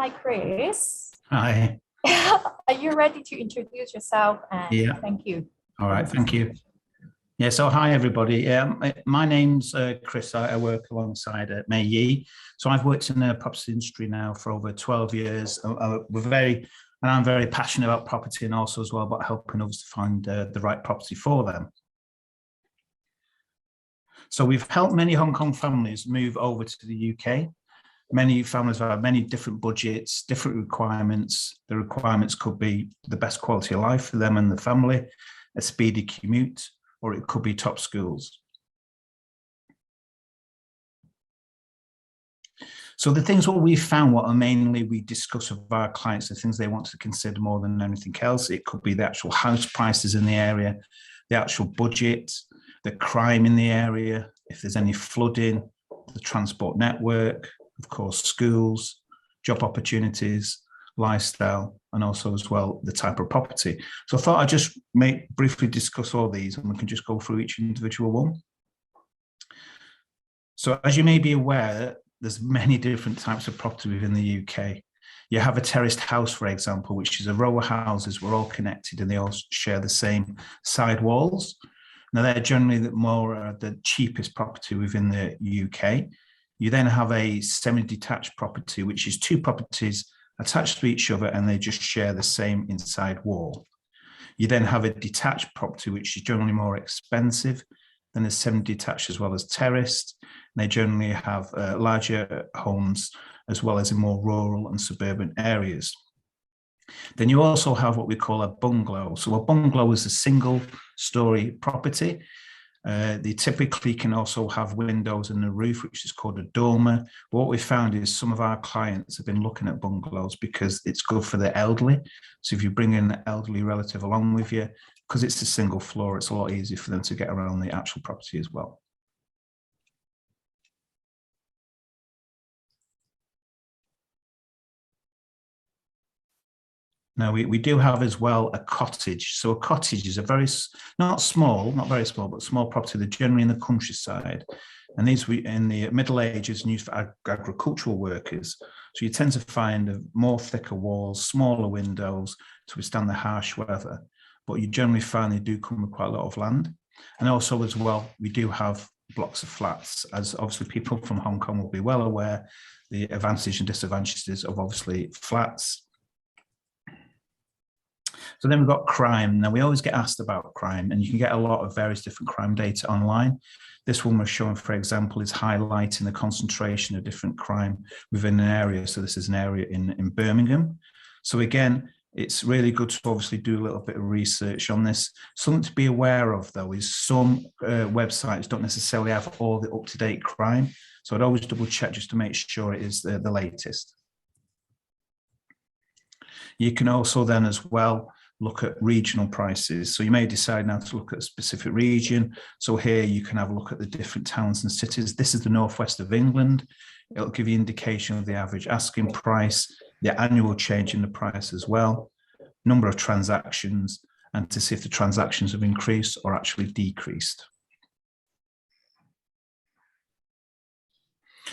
Hi, Chris. Hi. Are you ready to introduce yourself? And Yeah. thank you. All right. Thank you. Yeah. So hi everybody. My name's Chris. I work alongside Mei Yi. So I've worked in the property industry now for over 12 years. I'm very passionate about property and also as well about helping others to find the right property for them. So we've helped many Hong Kong families move over to the UK. Many families have many different budgets, different requirements. The requirements could be the best quality of life for them and the family, a speedy commute, or it could be top schools. So the things what we found, what are mainly we discuss with our clients, the things they want to consider more than anything else. It could be the actual house prices in the area, the actual budget, the crime in the area, if there's any flooding, the transport network, of course, schools, job opportunities, lifestyle, and also as well the type of property. So I thought I'd just briefly discuss all these and we can just go through each individual one. So as you may be aware, there's many different types of property within the UK. You have a terraced house, for example, which is a row of houses, we're all connected and they all share the same side walls. Now they're generally the cheapest property within the UK. You then have a semi-detached property, which is two properties attached to each other and they just share the same inside wall. You then have a detached property, which is generally more expensive than a semi-detached as well as terraced. They generally have larger homes as well as in more rural and suburban areas. Then you also have what we call a bungalow. So a bungalow is a single-story property. They typically can also have windows in the roof, which is called a dormer. But what we found is some of our clients have been looking at bungalows because it's good for the elderly. So if you bring in an elderly relative along with you, because it's a single floor, it's a lot easier for them to get around the actual property as well. Now we do have as well a cottage. So a cottage is a not very small, but small property. They're generally in the countryside. And these in the Middle Ages and used for agricultural workers. So you tend to find more thicker walls, smaller windows to withstand the harsh weather. But you generally find they do come with quite a lot of land. And also as well, we do have blocks of flats, as obviously people from Hong Kong will be well aware, the advantages and disadvantages of obviously flats. So then we've got crime. Now we always get asked about crime and you can get a lot of various different crime data online. This one we're showing, for example, is highlighting the concentration of different crime within an area. So this is an area in Birmingham. So again, it's really good to obviously do a little bit of research on this. Something to be aware of though is some websites don't necessarily have all the up-to-date crime. So I'd always double check just to make sure it is the latest. You can also then as well look at regional prices. So you may decide now to look at a specific region. So here you can have a look at the different towns and cities. This is the northwest of England. It'll give you indication of the average asking price, the annual change in the price as well, number of transactions, and to see if the transactions have increased or actually decreased.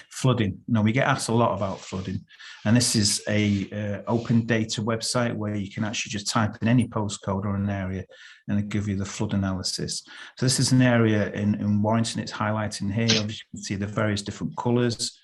Flooding. Now we get asked a lot about flooding, and this is a open data website where you can actually just type in any postcode or an area and it'll give you the flood analysis. So this is an area in Warrington, it's highlighting here. Obviously you can see the various different colours.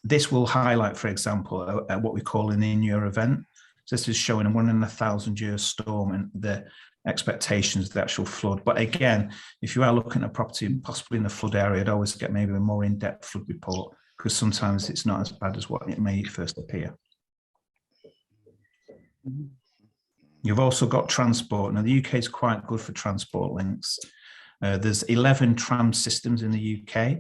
This will highlight, for example, what we call an in-year event. So this is showing a 1 in 1,000-year storm and the expectations of the actual flood. But again, if you are looking at a property and possibly in the flood area, I'd always get maybe a more in-depth flood report because sometimes it's not as bad as what it may first appear. You've also got transport. Now the UK is quite good for transport links. There's 11 tram systems in the UK.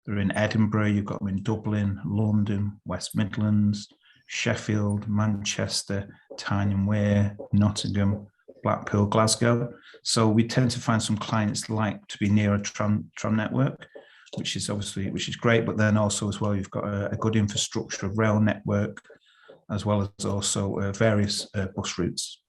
They're in Edinburgh, you've got them in Dublin, London, West Midlands, Sheffield, Manchester, Tyne Wear, Nottingham, Blackpool, Glasgow. So we tend to find some clients like to be near a tram network, which is great. But then also as well, you've got a good infrastructure of rail network, as well as also various bus routes.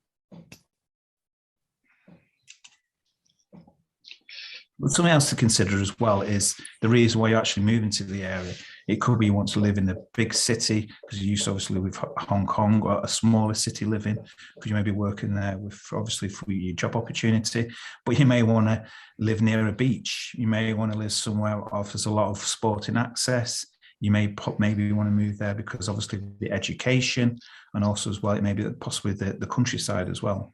But something else to consider as well is the reason why you're actually moving to the area. It could be you want to live in a big city because you used to obviously live with Hong Kong, or a smaller city living because you may be working there with obviously for your job opportunity. But you may want to live near a beach. You may want to live somewhere that offers a lot of sporting access. You maybe want to move there because obviously the education, and also as well, it may be possibly the countryside as well.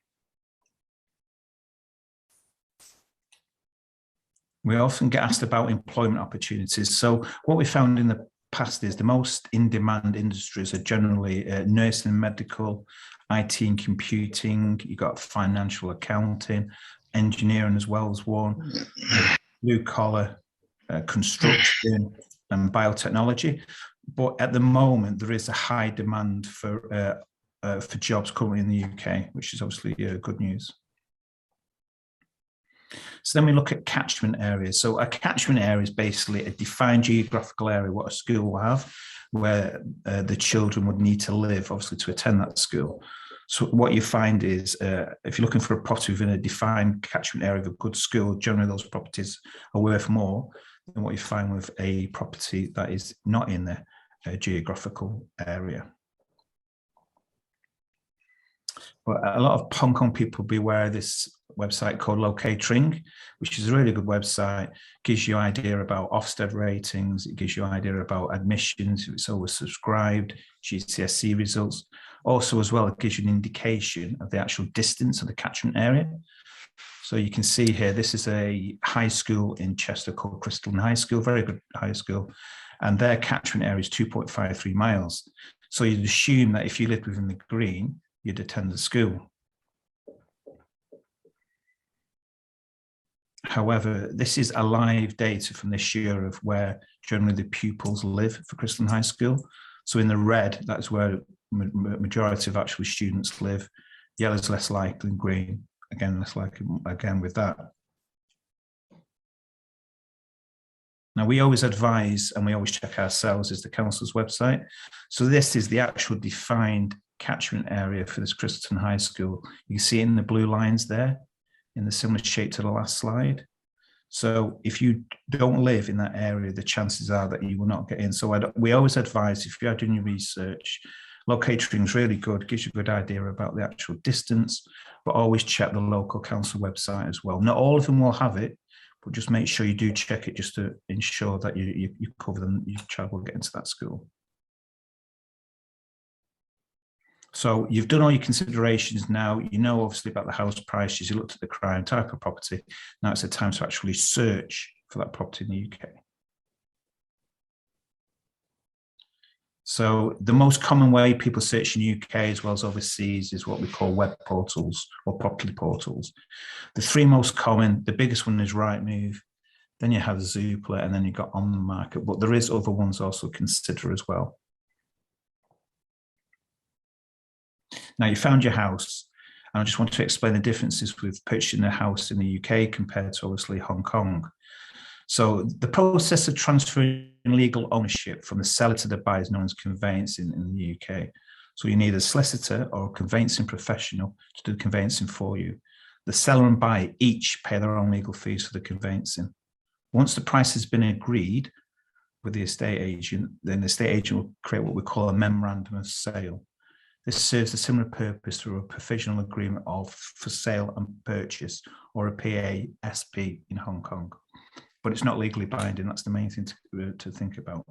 We often get asked about employment opportunities. So what we found in the past is the most in-demand industries are generally nursing and medical, IT and computing. You've got financial accounting, engineering as well as one, blue collar, construction and biotechnology. But at the moment, there is a high demand for jobs currently in the UK, which is obviously good news. So then we look at catchment areas. So a catchment area is basically a defined geographical area, what a school will have, where the children would need to live, obviously, to attend that school. So what you find is, if you're looking for a property within a defined catchment area of a good school, generally those properties are worth more than what you find with a property that is not in the geographical area. But a lot of Hong Kong people be aware of this website called Locatring, which is a really good website. Gives you an idea about Ofsted ratings. It gives you an idea about admissions, if it's oversubscribed, GCSE results. Also, as well, it gives you an indication of the actual distance of the catchment area. So you can see here, this is a high school in Chester called Crystal High School, very good high school. And their catchment area is 2.53 miles. So you'd assume that if you lived within the green, you'd attend the school. However, this is a live data from this year of where generally the pupils live for Crystal High School. So in the red, that's where majority of actual students live. Yellow is less likely than green. Again, less likely again with that. Now, we always advise and we always check ourselves is the council's website. So this is the actual defined catchment area for this Crystal High School. You can see it in the blue lines there, in the similar shape to the last slide. So if you don't live in that area, the chances are that you will not get in. So we always advise, if you are doing your research, Locatring is really good, gives you a good idea about the actual distance, but always check the local council website as well. Not all of them will have it, but just make sure you do check it just to ensure that you cover them, your child will get into that school. So you've done all your considerations now. You know, obviously, about the house prices. You looked at the crime type of property. Now it's the time to actually search for that property in the UK. So the most common way people search in the UK as well as overseas is what we call web portals or property portals. The three most common, the biggest one is Rightmove, then you have Zoopla, and then you've got On the Market, but there is other ones also consider as well. Now you found your house, and I just want to explain the differences with purchasing a house in the UK compared to obviously Hong Kong. So the process of transferring legal ownership from the seller to the buyer is known as conveyancing in the UK. So you need a solicitor or a conveyancing professional to do the conveyancing for you. The seller and buyer each pay their own legal fees for the conveyancing. Once the price has been agreed with the estate agent, then the estate agent will create what we call a memorandum of sale. This serves a similar purpose through a provisional agreement for sale and purchase, or a PASP in Hong Kong. But it's not legally binding. That's the main thing to think about.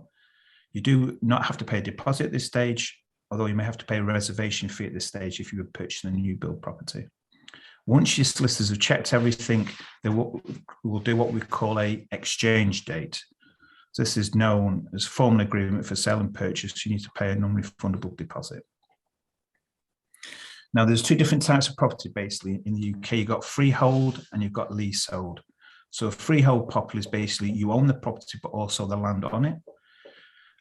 You do not have to pay a deposit at this stage, although you may have to pay a reservation fee at this stage if you were purchasing a new build property. Once your solicitors have checked everything, they will do what we call a exchange date. So this is known as formal agreement for sale and purchase. You need to pay a non-refundable deposit. Now, there's two different types of property basically in the UK. You've got freehold and you've got leasehold. So a freehold property is basically you own the property, but also the land on it.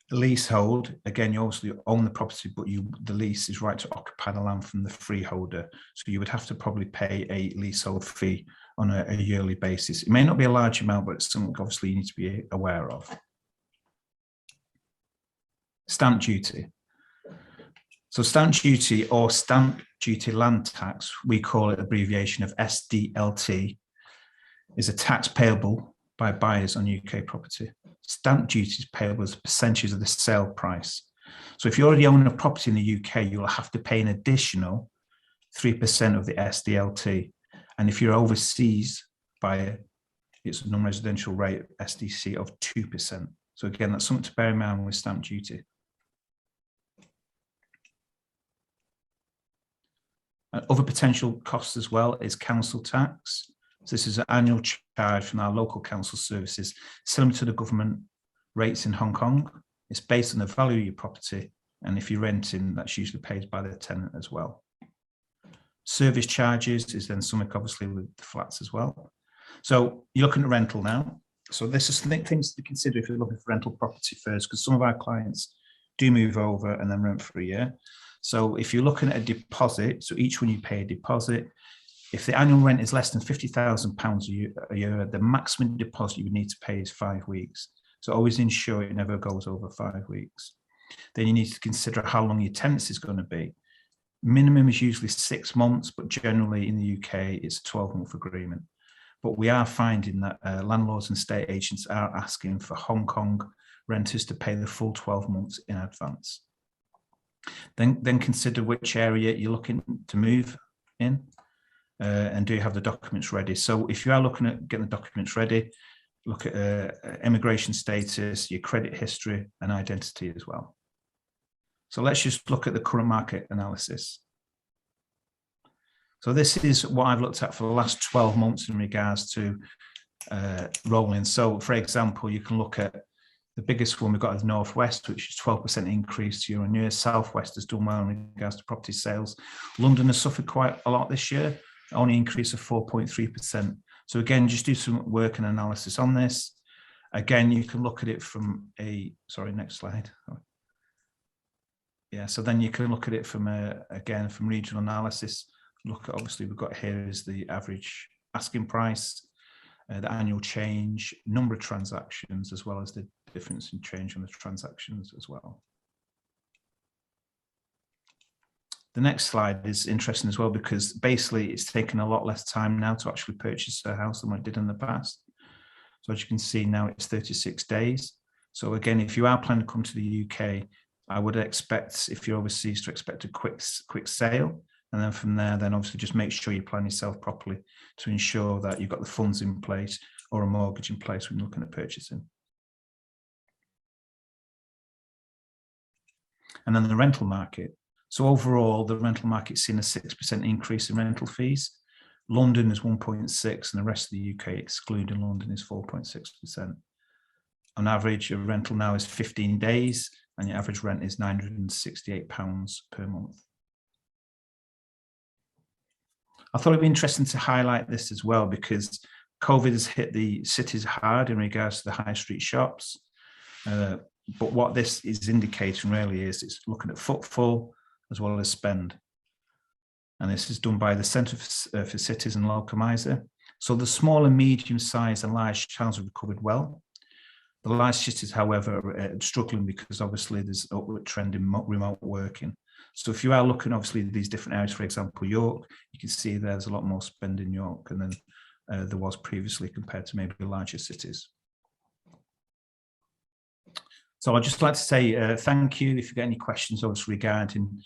The leasehold, again, you obviously own the property, but the lease is right to occupy the land from the freeholder. So you would have to probably pay a leasehold fee on a yearly basis. It may not be a large amount, but it's something obviously you need to be aware of. Stamp duty. So stamp duty or stamp duty land tax, we call it abbreviation of SDLT, is a tax payable by buyers on UK property. stamp duty is payable as a percentage of the sale price. So if you already own a property in the UK, you'll have to pay an additional 3% of the SDLT. And if you're overseas buyer, it's a non-residential rate SDC of 2%. So again, that's something to bear in mind with stamp duty. Other potential costs as well is council tax. So this is an annual charge from our local council services, similar to the government rates in Hong Kong. It's based on the value of your property, and if you're renting, that's usually paid by the tenant as well. Service charges is then something obviously with the flats as well. So you're looking at rental now. So this is things to consider if you're looking for rental property first, because some of our clients do move over and then rent for a year. So if you're looking at a deposit, so each one you pay a deposit. If the annual rent is less than £50,000 a year, the maximum deposit you would need to pay is 5 weeks. So always ensure it never goes over 5 weeks. Then you need to consider how long your tenancy is going to be. Minimum is usually 6 months, but generally in the UK, it's a 12-month agreement. But we are finding that landlords and estate agents are asking for Hong Kong renters to pay the full 12 months in advance. Then consider which area you're looking to move in, and do you have the documents ready? So if you are looking at getting the documents ready, look at immigration status, your credit history, and identity as well. So let's just look at the current market analysis. So this is what I've looked at for the last 12 months in regards to rolling. So for example, you can look at the biggest one we've got is Northwest, which is 12% increase year on year. Southwest has done well in regards to property sales. London has suffered quite a lot this year, only increase of 4.3%. So again, just do some work and analysis on this. Again, you can look at it from a, sorry, next slide. Yeah, so then you can look at it from again, from regional analysis. Look at, obviously we've got here is the average asking price, the annual change, number of transactions, as well as the difference in change on the transactions as well. The next slide is interesting as well, because basically it's taken a lot less time now to actually purchase a house than what it did in the past. So as you can see now, it's 36 days. So again, if you are planning to come to the UK, I would expect, if you're overseas, to expect a quick sale. And then from there, then obviously just make sure you plan yourself properly to ensure that you've got the funds in place or a mortgage in place when you're looking at purchasing. And then the rental market. So overall, the rental market's seen a 6% increase in rental fees. London is 1.6, and the rest of the UK, excluding London, is 4.6%. On average, a rental now is 15 days, and your average rent is £968 per month. I thought it'd be interesting to highlight this as well, because COVID has hit the cities hard in regards to the high street shops. But what this is indicating really is it's looking at footfall as well as spend. And this is done by the Centre for Cities and Locomiser. So the small and medium sized and large towns have recovered well. The large cities, however, are struggling because obviously there's an upward trend in remote working. So if you are looking obviously at these different areas, for example, York, you can see there's a lot more spend in York than there was previously compared to maybe larger cities. So I'd just like to say thank you. If you've got any questions obviously regarding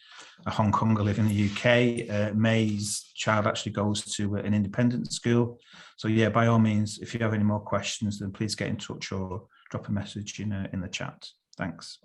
Hong Kong, I live in the UK. May's child actually goes to an independent school. So yeah, by all means, if you have any more questions, then please get in touch or drop a message in the chat. Thanks.